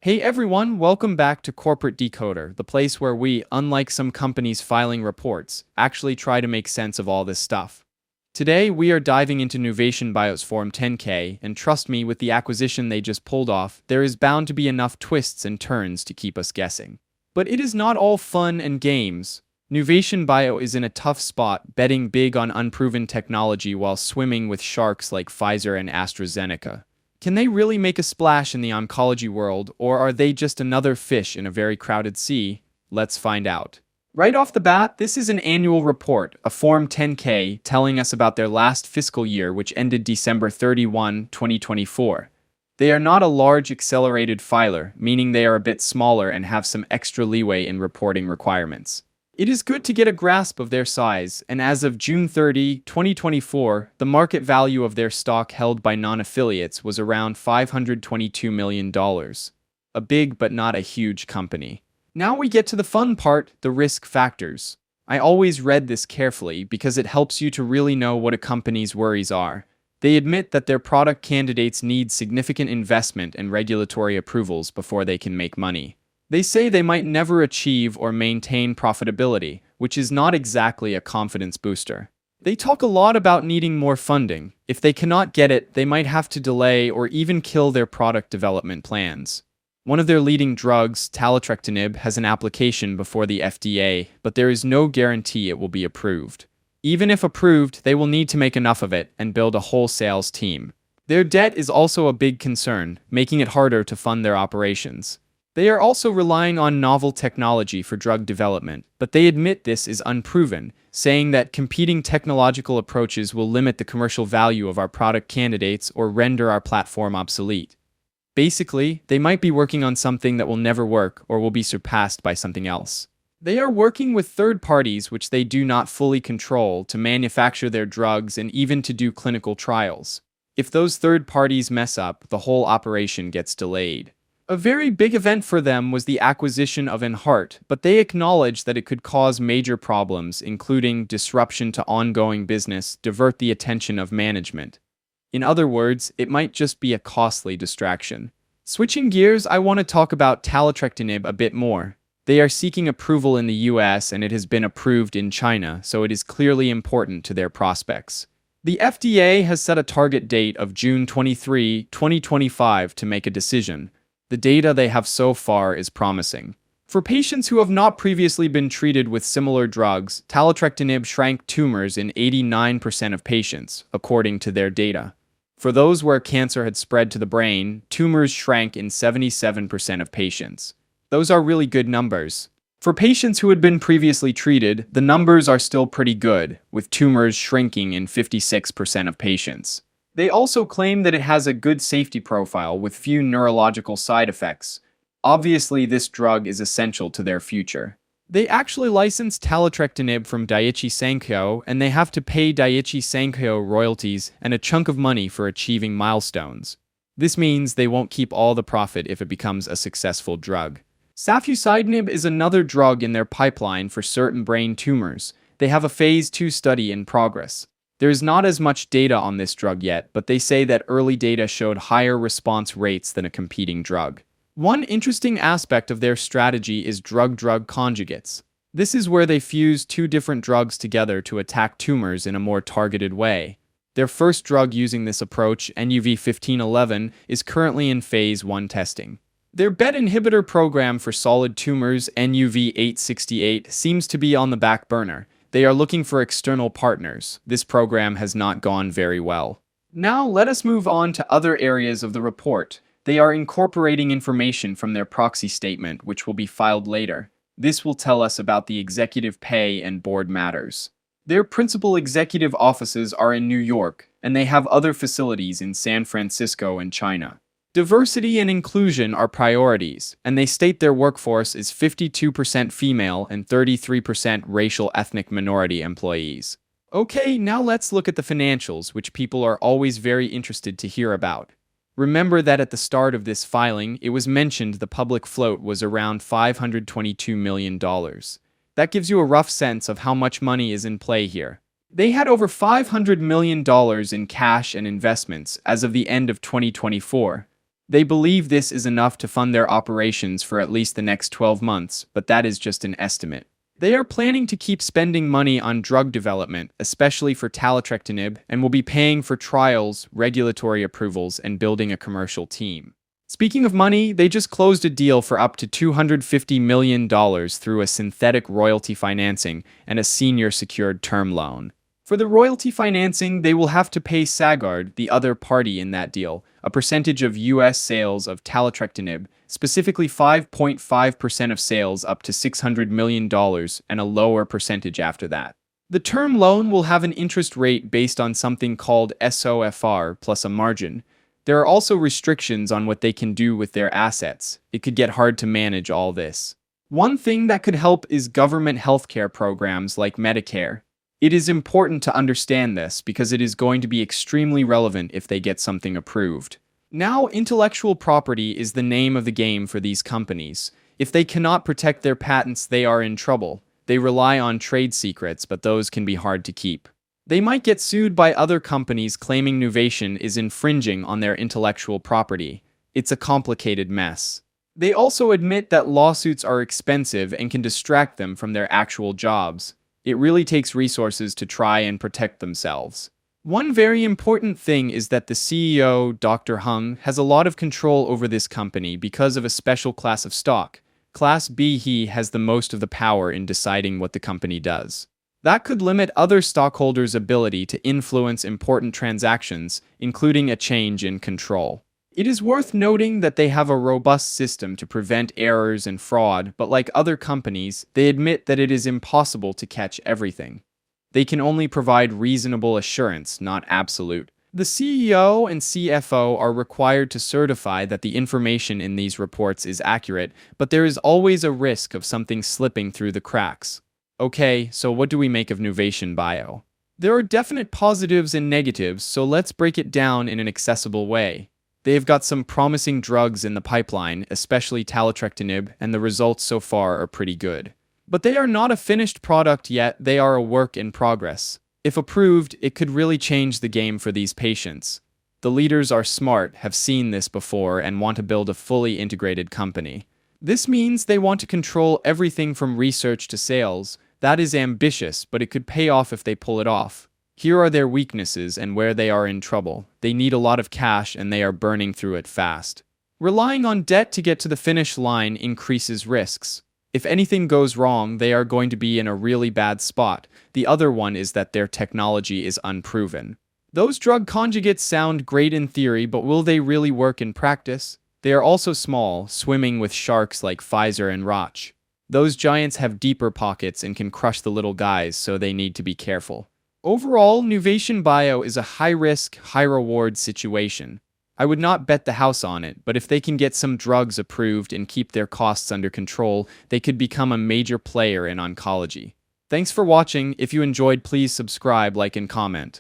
Hey everyone, welcome back to Corporate Decoder, the place where we, unlike some companies filing reports, actually try to make sense of all this stuff. Today, we are diving into Nuvation Bio's Form 10K, and trust me, with the acquisition they just pulled off, there is bound to be enough twists and turns to keep us guessing. But it is not all fun and games. Nuvation Bio is in a tough spot, betting big on unproven technology while swimming with sharks like Pfizer and AstraZeneca. Can they really make a splash in the oncology world, or are they just another fish in a very crowded sea? Let's find out. Right off the bat, this is an annual report, a Form 10K, telling us about their last fiscal year, which ended December 31, 2024. They are not a large accelerated filer, meaning they are a bit smaller and have some extra leeway in reporting requirements. It is good to get a grasp of their size, and as of June 30, 2024, the market value of their stock held by non-affiliates was around $522 million. A big but not a huge company. Now we get to the fun part, the risk factors. I always read this carefully because it helps you to really know what a company's worries are. They admit that their product candidates need significant investment and regulatory approvals before they can make money. They say they might never achieve or maintain profitability, which is not exactly a confidence booster. They talk a lot about needing more funding. If they cannot get it, they might have to delay or even kill their product development plans. One of their leading drugs, taletrectinib, has an application before the FDA, but there is no guarantee it will be approved. Even if approved, they will need to make enough of it and build a whole sales team. Their debt is also a big concern, making it harder to fund their operations. They are also relying on novel technology for drug development, but they admit this is unproven, saying that competing technological approaches will limit the commercial value of our product candidates or render our platform obsolete. Basically, they might be working on something that will never work or will be surpassed by something else. They are working with third parties which they do not fully control to manufacture their drugs and even to do clinical trials. If those third parties mess up, the whole operation gets delayed. A very big event for them was the acquisition of Enhart, but they acknowledge that it could cause major problems, including disruption to ongoing business, divert the attention of management. In other words, it might just be a costly distraction. Switching gears, I want to talk about taletrectinib a bit more. They are seeking approval in the US and it has been approved in China, so it is clearly important to their prospects. The FDA has set a target date of June 23, 2025 to make a decision. The data they have so far is promising. For patients who have not previously been treated with similar drugs, taletrectinib shrank tumors in 89% of patients, according to their data. For those where cancer had spread to the brain, tumors shrank in 77% of patients. Those are really good numbers. For patients who had been previously treated, the numbers are still pretty good, with tumors shrinking in 56% of patients. They also claim that it has a good safety profile with few neurological side effects. Obviously, this drug is essential to their future. They actually licensed taletrectinib from Daiichi Sankyo, and they have to pay Daiichi Sankyo royalties and a chunk of money for achieving milestones. This means they won't keep all the profit if it becomes a successful drug. Safusidenib is another drug in their pipeline for certain brain tumors. They have a phase 2 study in progress. There is not as much data on this drug yet, but they say that early data showed higher response rates than a competing drug. One interesting aspect of their strategy is drug-drug conjugates. This is where they fuse two different drugs together to attack tumors in a more targeted way. Their first drug using this approach, NUV-1511, is currently in phase 1 testing. Their BET inhibitor program for solid tumors, NUV-868, seems to be on the back burner. They are looking for external partners. This program has not gone very well. Now let us move on to other areas of the report. They are incorporating information from their proxy statement, which will be filed later. This will tell us about the executive pay and board matters. Their principal executive offices are in New York, and they have other facilities in San Francisco and China. Diversity and inclusion are priorities, and they state their workforce is 52% female and 33% racial ethnic minority employees. Okay, now let's look at the financials, which people are always very interested to hear about. Remember that at the start of this filing, it was mentioned the public float was around $522 million. That gives you a rough sense of how much money is in play here. They had over $500 million in cash and investments as of the end of 2024. They believe this is enough to fund their operations for at least the next 12 months, but that is just an estimate. They are planning to keep spending money on drug development, especially for taletrectinib, and will be paying for trials, regulatory approvals, and building a commercial team. Speaking of money, they just closed a deal for up to $250 million through a synthetic royalty financing and a senior secured term loan. For the royalty financing, they will have to pay Sagard, the other party in that deal, a percentage of U.S. sales of taletrectinib, specifically 5.5% of sales up to $600 million and a lower percentage after that. The term loan will have an interest rate based on something called SOFR plus a margin. There are also restrictions on what they can do with their assets. It could get hard to manage all this. One thing that could help is government healthcare programs like Medicare. It is important to understand this because it is going to be extremely relevant if they get something approved. Now, intellectual property is the name of the game for these companies. If they cannot protect their patents, they are in trouble. They rely on trade secrets, but those can be hard to keep. They might get sued by other companies claiming Nuvation is infringing on their intellectual property. It's a complicated mess. They also admit that lawsuits are expensive and can distract them from their actual jobs. It really takes resources to try and protect themselves. One very important thing is that the CEO, Dr. Hung, has a lot of control over this company because of a special class of stock. Class B, he has the most of the power in deciding what the company does. That could limit other stockholders' ability to influence important transactions, including a change in control. It is worth noting that they have a robust system to prevent errors and fraud, but like other companies, they admit that it is impossible to catch everything. They can only provide reasonable assurance, not absolute. The CEO and CFO are required to certify that the information in these reports is accurate, but there is always a risk of something slipping through the cracks. Okay, so what do we make of Nuvation Bio? There are definite positives and negatives, so let's break it down in an accessible way. They've got some promising drugs in the pipeline, especially taletrectinib, and the results so far are pretty good. But they are not a finished product yet, they are a work in progress. If approved, it could really change the game for these patients. The leaders are smart, have seen this before, and want to build a fully integrated company. This means they want to control everything from research to sales. That is ambitious, but it could pay off if they pull it off. Here are their weaknesses and where they are in trouble. They need a lot of cash and they are burning through it fast. Relying on debt to get to the finish line increases risks. If anything goes wrong, they are going to be in a really bad spot. The other one is that their technology is unproven. Those drug conjugates sound great in theory, but will they really work in practice? They are also small, swimming with sharks like Pfizer and Roche. Those giants have deeper pockets and can crush the little guys, so they need to be careful. Overall, Nuvation Bio is a high-risk, high-reward situation. I would not bet the house on it, but if they can get some drugs approved and keep their costs under control, they could become a major player in oncology. Thanks for watching. If you enjoyed, please subscribe, like, and comment.